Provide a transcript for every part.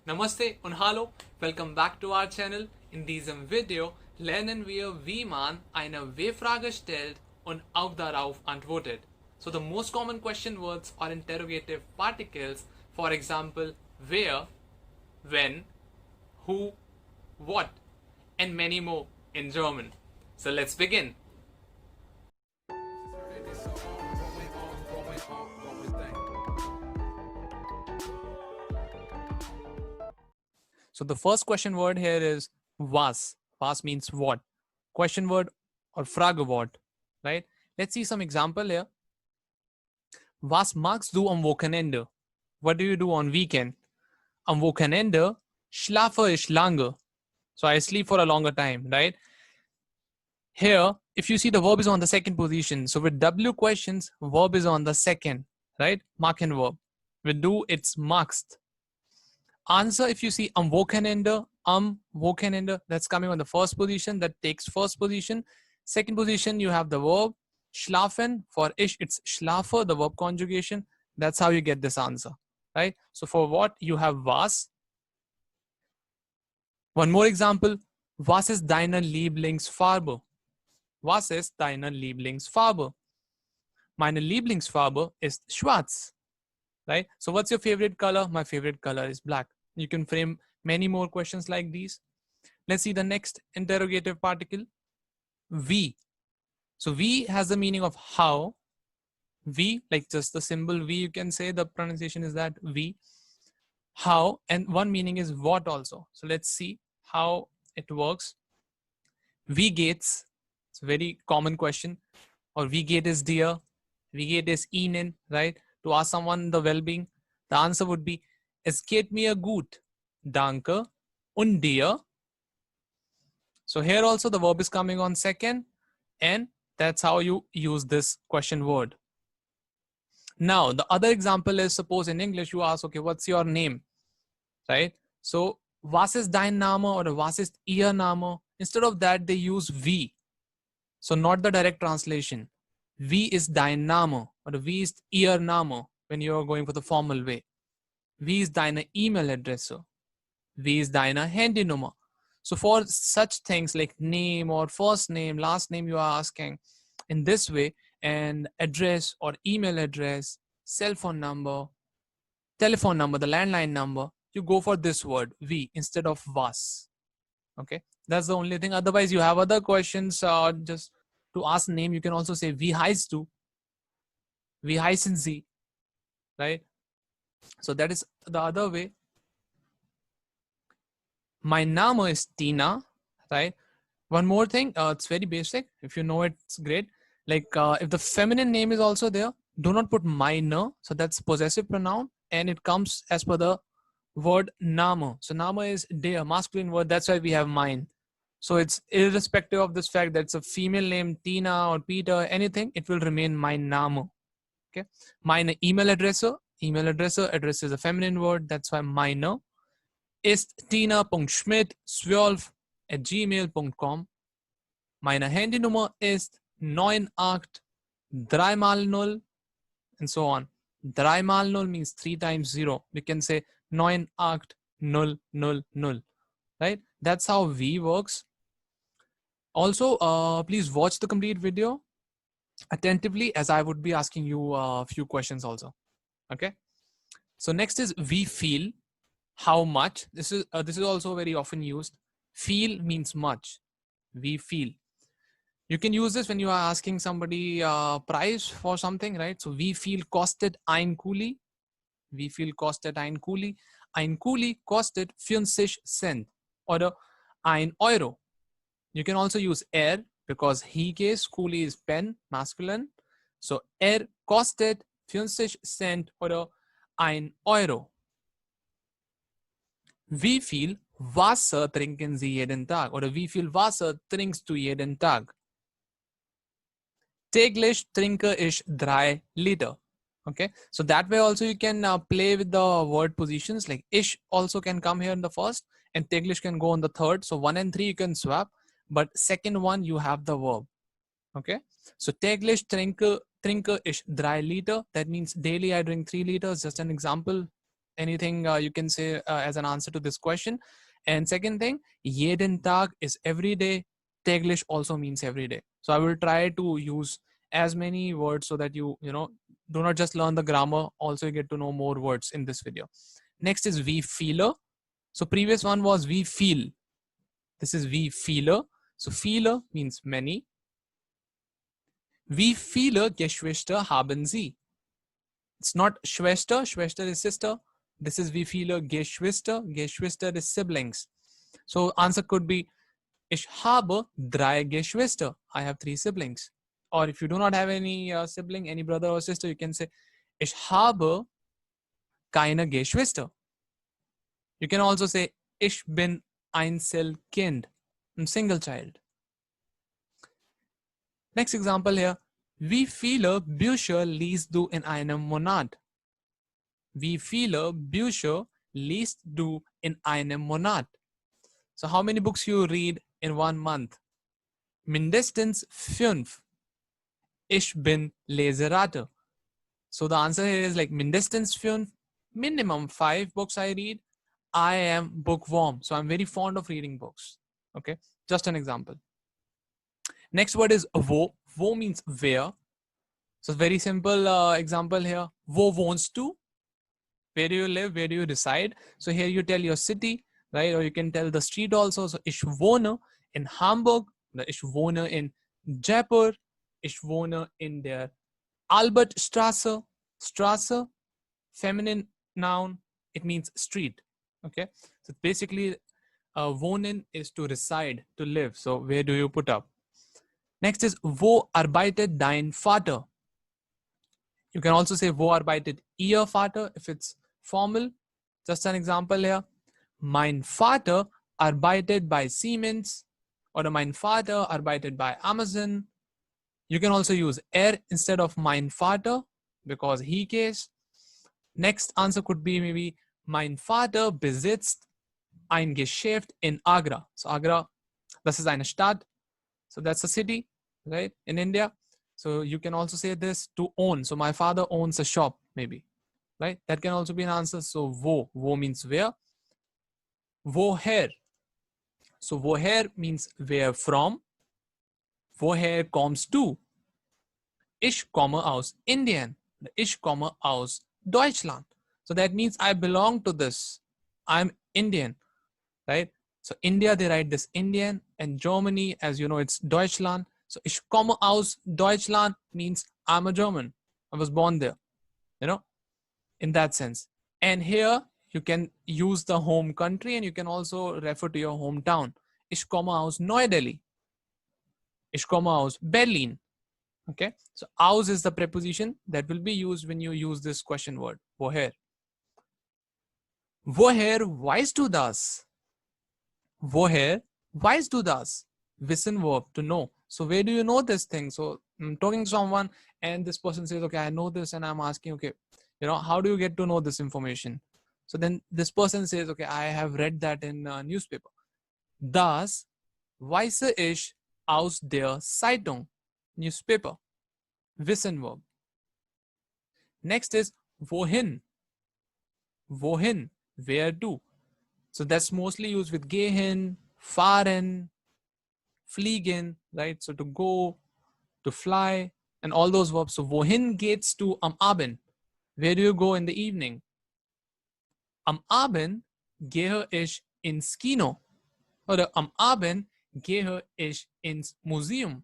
Namaste und hallo, welcome back to our channel. In diesem Video lernen wir, wie man eine W-Frage stellt und auch darauf antwortet. So the most common question words are interrogative particles, for example, where, when, who, what, and many more in German. So let's begin. So the first question word here is was. Was means what. Question word or Fragewort, right? Let's see some example here. Was magst du am Wochenende? What do you do on weekend? Am Wochenende schlafe ich lange. So I sleep for a longer time, right? Here, if you see the verb is on the second position. So with W questions, verb is on the second, right? Machen verb. With do, it's machst. Answer, if you see am Wochenende, that's coming on the first position, that takes first position. Second position, you have the verb schlafen. For ich, it's schlafe, the verb conjugation. That's how you get this answer, right? So for what, you have was. One more example, was ist deine Lieblingsfarbe? Was ist deine Lieblingsfarbe? Meine Lieblingsfarbe ist schwarz, right? So what's your favorite color? My favorite color is black. You can frame many more questions like these. Let's see the next interrogative particle, wie. So wie has the meaning of how. Wie, like just the symbol wie, you can say the pronunciation is that wie. How, and one meaning is what also. So let's see how it works. Wie geht's? It's a very common question. Or wie geht es dir? Wie geht es Ihnen, right? To ask someone the well-being, the answer would be, es geht mir gut, danke, und dir? So here also the verb is coming on second, and that's how you use this question word. Now, the other example is, suppose in English you ask, okay, what's your name, right? So, was ist dein Name or was ist ihr Name? Instead of that, they use wie. So not the direct translation. Wie ist dein Name or wie ist ihr Name when you are going for the formal way. Wie ist deine E-Mail-Adresse? Wie ist deine Handynummer? So for such things like name or first name, last name, you are asking in this way, and address or email address, cell phone number, telephone number, the landline number, you go for this word, wie, instead of was. Okay, that's the only thing. Otherwise, you have other questions. Just to ask name, you can also say, wie heißt du? Wie heißen Sie? Right? So that is the other way. Mein Name is Tina, right? One more thing, it's very basic. If you know it, it's great. Like if the feminine name is also there, do not put meine. So that's possessive pronoun, and it comes as per the word Name. So Name is der, masculine word. That's why we have mine. So it's irrespective of this fact that it's a female name, Tina or Peter, anything, it will remain mein Name. Okay. Meine address is a feminine word. That's why meine ist tina.schmidt12@gmail.com. Meine Handynummer ist 98 3 mal 0 and so on. 3 mal 0 means 3 times 0. We can say 98 0 0 0. Right? That's how V works. Also, please watch the complete video attentively, as I would be asking you a few questions also. Okay. So next is we feel. How much? This is also very often used. Feel means much. We feel. You can use this when you are asking somebody price for something, right? So wie viel kostet ein Kuli? Wie viel kostet ein Kuli? Ein Kuli kostet 50 Cent oder ein Euro. You can also use because he case, Kuli is pen, masculine. So kostet 50 Cent oder ein Euro. Wie viel Wasser trinken Sie jeden Tag? Oder wie viel Wasser trinkst du jeden Tag? Täglich trinke ich 3 Liter. Okay, so that way also you can play with the word positions, like ich also can come here in the first and täglich can go on the third. So 1 and 3 you can swap, but second one you have the verb. Okay, so täglich trinke ich 3 Liter. That means daily I drink 3 liters, just an example. anything you can say as an answer to this question. And second thing, jeden Tag is every day. Täglich also means every day. So I will try to use as many words so that you know, do not just learn the grammar, also you get to know more words in this video. Next is wie viele. So previous one was wie viel. This is wie viele. So viele means many. Wie viele Geschwister haben Sie? It's not Schwester. Schwester is sister. This is wie viele Geschwister. Geschwister is siblings. So answer could be Ich habe 3 Geschwister. I have 3 siblings. Or if you do not have any sibling, any brother or sister, you can say Ich habe keine Geschwister. You can also say Ich bin Einzelkind. I'm single child. Next example here. Wie viele Bücher liest du in einem Monat? Wie viele Bücher liest du in einem Monat? So how many books you read in 1 month? Mindestens 5. Ich bin Leseratte. So the answer here is like mindestens 5, minimum 5 books I read. I am bookworm. So I'm very fond of reading books. Okay, just an example. Next word is wo. Wo means where. So very simple example here. Wo wohnst du? Where do you live? Where do you reside? So here you tell your city, right? Or you can tell the street also. So ich wohne in Hamburg. Ich wohne in Jaipur. Ich wohne in der Albertstraße. Straße, feminine noun. It means street. Okay. So basically, wohnen is to reside, to live. So where do you put up? Next is wo arbeitet dein Vater? You can also say wo arbeitet ihr Vater if it's formal. Just an example here. Mein Vater arbeitet bei Siemens, or mein Vater arbeitet bei Amazon. You can also use instead of mein Vater because he case. Next answer could be maybe mein Vater besitzt ein Geschäft in Agra. So Agra, das ist eine Stadt. So that's a city, right, in India. So you can also say this to own. So my father owns a shop, maybe, right? That can also be an answer. So wo means where. Woher. So woher means where from. Woher kommst du? Ich komme aus Indien. Ich komme aus Deutschland. So that means I belong to this. I'm Indian, right? So India, they write this Indian, and Germany, as you know, it's Deutschland. So ich komme aus Deutschland means I'm a German. I was born there, you know, in that sense. And here you can use the home country, and you can also refer to your hometown. Ich komme aus Neu-Delhi. Ich komme aus Berlin. Okay, so aus is the preposition that will be used when you use this question word, woher. Woher weißt du das? Woher weißt du das? Wissen verb, to know. So where do you know this thing? So I'm talking to someone and this person says, okay, I know this, and I'm asking, okay, you know, how do you get to know this information? So then this person says, okay, I have read that in a newspaper. Das weiß ich aus der Zeitung, newspaper, Wissen verb. Next is wohin. Wohin, where to. So that's mostly used with gehen, fahren, fliegen, right? So to go, to fly, and all those verbs. So wohin geht's du am Abend? Where do you go in the evening? Am Abend gehe ich ins Kino. Oder am Abend gehe ich ins Museum.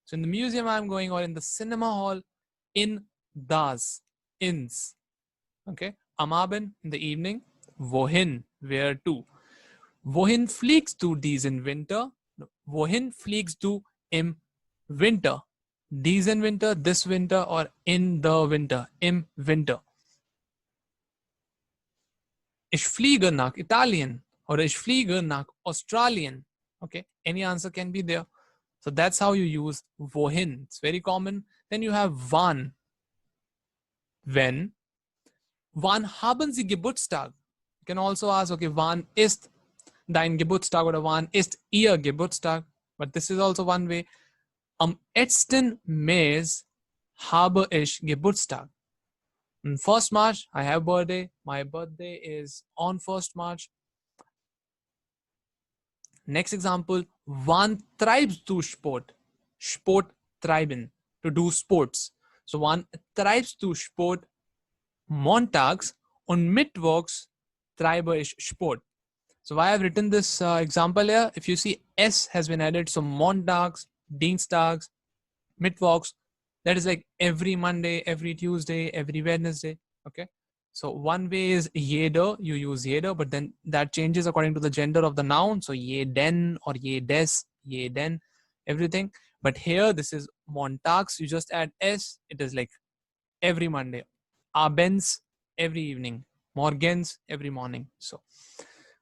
So in the museum I'm going, or in the cinema hall, in das, ins. Okay, am Abend, in the evening. Wohin, where to. Wohin fliegst du diesen Winter? Wohin fliegst du im Winter? Diesen Winter, this winter, or in the winter, im Winter. Ich fliege nach Italien, or ich fliege nach Australien. Okay, any answer can be there. So that's how you use wohin. It's very common. Then you have wann. When. Wann haben Sie Geburtstag? You can also ask, okay, wann ist dein Geburtstag, oder wann ist Ihr Geburtstag? But this is also one way. Am 1. März habe ich Geburtstag. On 1st March, I have birthday. My birthday is on 1st March. Next example, Wann treibst du Sport? Sport treiben, to do sports. So wann treibst du Sport? Montags und Mittwochs treibe ich Sport. So why I've written this example here, if you see S has been added, so Montags, Dienstags, Mittwochs, that is like every Monday, every Tuesday, every Wednesday, okay? So one way is jeder, you use jeder, but then that changes according to the gender of the noun. So jeden or jedes, jeden, everything. But here, this is Montags, you just add S, it is like every Monday. Abends, every evening. Morgens, every morning. So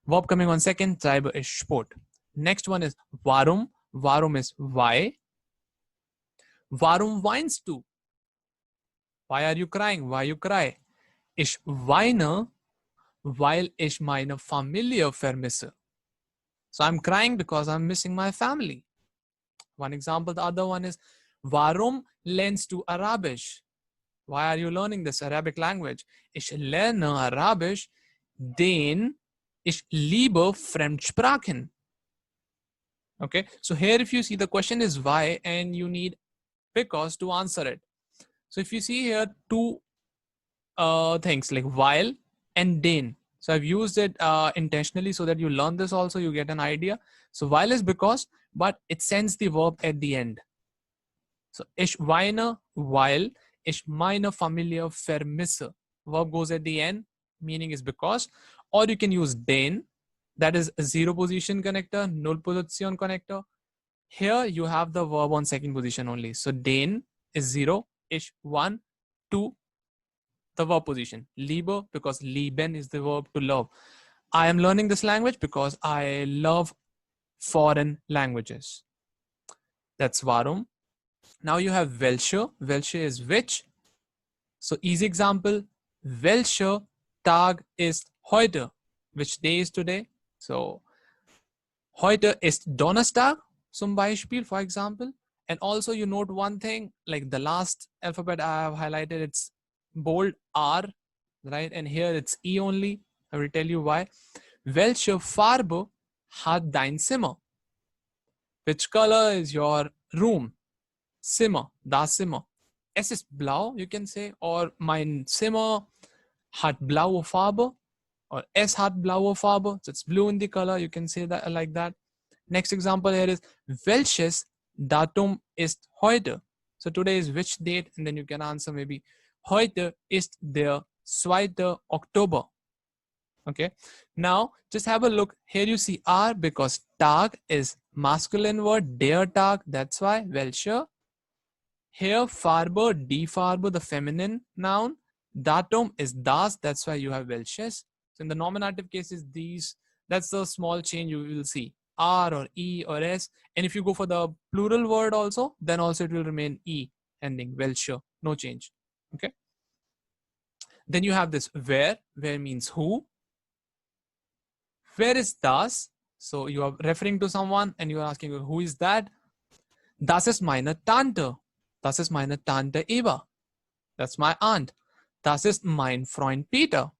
verb coming on second, treibe is Sport. Next one is warum. Warum is why. Warum weinst du? Why are you crying? Why you cry? Ich weine, weil ich meine Familie vermisse. So I'm crying because I'm missing my family. One example. The other one is, warum lernst du Arabisch? Why are you learning this Arabic language? Ich lerne Arabisch, denn ich liebe Fremdsprachen. Okay, so here if you see, the question is why and you need because to answer it. So if you see here two things like while and den. So I've used it intentionally so that you learn this also, you get an idea. So while is because, but it sends the verb at the end. So ich weine, while ich meine Familie vermisse. Verb goes at the end, meaning is because. Or you can use den, that is a zero position connector, null position connector. Here you have the verb on second position only. So den is 0, ich 1, 2, the verb position. Liebe, because lieben is the verb to love. I am learning this language because I love foreign languages. That's warum. Now you have welcher. Welcher is which. So easy example. Welcher Tag ist heute? Which day is today? So heute ist Donnerstag, zum Beispiel, for example. And also you note one thing, like the last alphabet I have highlighted, it's bold R, right? And here it's E only. I will tell you why. Welche Farbe hat dein Zimmer? Which color is your room? Zimmer, das Zimmer. Es ist blau, you can say, or mein Zimmer hat blaue Farbe, or es hat blaue Farbe, so it's blue in the color, you can say that like that. Next example here is, welches Datum ist heute? So today is which date, and then you can answer maybe, heute ist der 2. Oktober. Okay, now just have a look. Here you see R because Tag is masculine word, der Tag, that's why, welcher. Here Farbe, die Farbe, the feminine noun. Datum is das, that's why you have welches. So in the nominative cases, these, that's the small change you will see. R or E or S. And if you go for the plural word also, then also it will remain E ending, welcher, no change. Okay. Then you have this where means who. Where is das? So you are referring to someone and you are asking who is that? Das ist meine Tante. Das ist meine Tante Eva. That's my aunt. Das ist mein Freund Peter.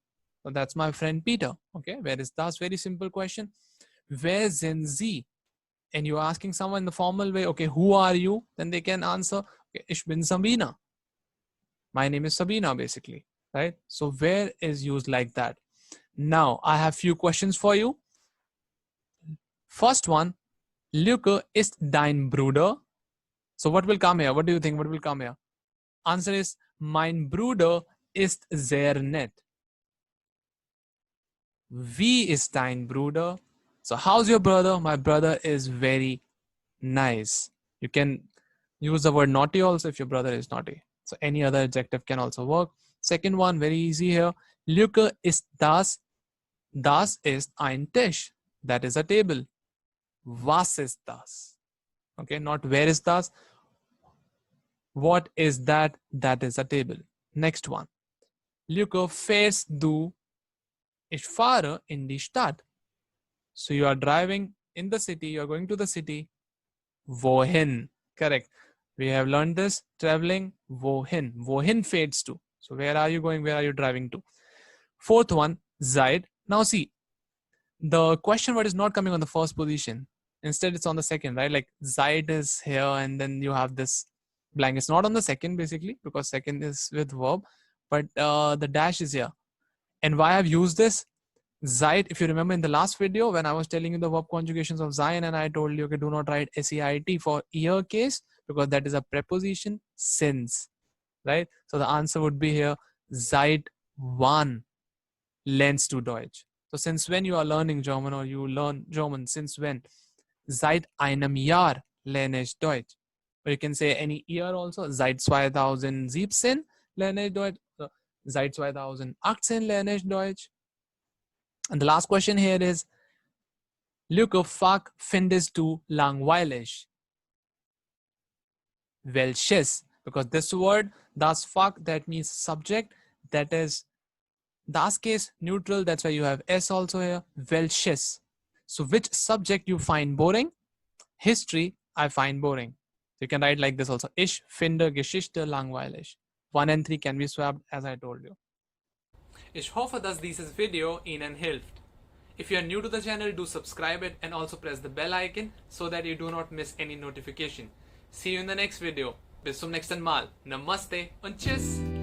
So that's my friend Peter. Okay, where is das? Very simple question. Wer sind Sie? And you're asking someone in the formal way, okay, who are you? Then they can answer, okay, ich bin Sabina. My name is Sabina, basically, right? So where is used like that. Now, I have few questions for you. First one, Lücke ist dein Bruder. So what will come here? What do you think? What will come here? Answer is, mein Bruder ist sehr nett. Wie ist dein Bruder? So how's your brother? My brother is very nice. You can use the word naughty also if your brother is naughty. So any other adjective can also work. Second one, very easy here. Lücke ist das. Das ist ein Tisch. That is a table. Was ist das? Okay, not where is das. What is that? That is a table. Next one. Lücke fährst du? Ich fahre in die Stadt. So you are driving in the city. You are going to the city. Wohin? Correct. We have learned this. Traveling. Wohin. Wohin fährst du? So where are you going? Where are you driving to? Fourth one, seid. Now see, the question word is not coming on the first position. Instead, it's on the second, right? Like seid is here, and then you have this blank. It's not on the second basically because second is with verb, but the dash is here. And why I've used this? Seid, if you remember in the last video when I was telling you the verb conjugations of sein, and I told you, okay, do not write SEIT for ear case because that is a preposition since, right? So the answer would be here, seit wann lernst du Deutsch? So since when you are learning German or you learn German, since when? Seit einem Jahr lerne ich Deutsch. Or you can say any year also, seit 2017 lerne ich Deutsch, seit 2018 lerne ich Deutsch. And the last question here is, Welcher Fach findest du langweilig? Welches? Because this word, das Fach, that means subject, that is das case neutral, that's why you have S also here. Welches? So which subject you find boring? History, I find boring. So you can write like this also. Ich finde Geschichte langweilig. 1 and 3 can be swapped as I told you. Ich hoffe, dass dieses Video Ihnen hilft. If you are new to the channel, do subscribe it and also press the bell icon so that you do not miss any notification. See you in the next video. Bis zum nächsten Mal. Namaste und tschüss.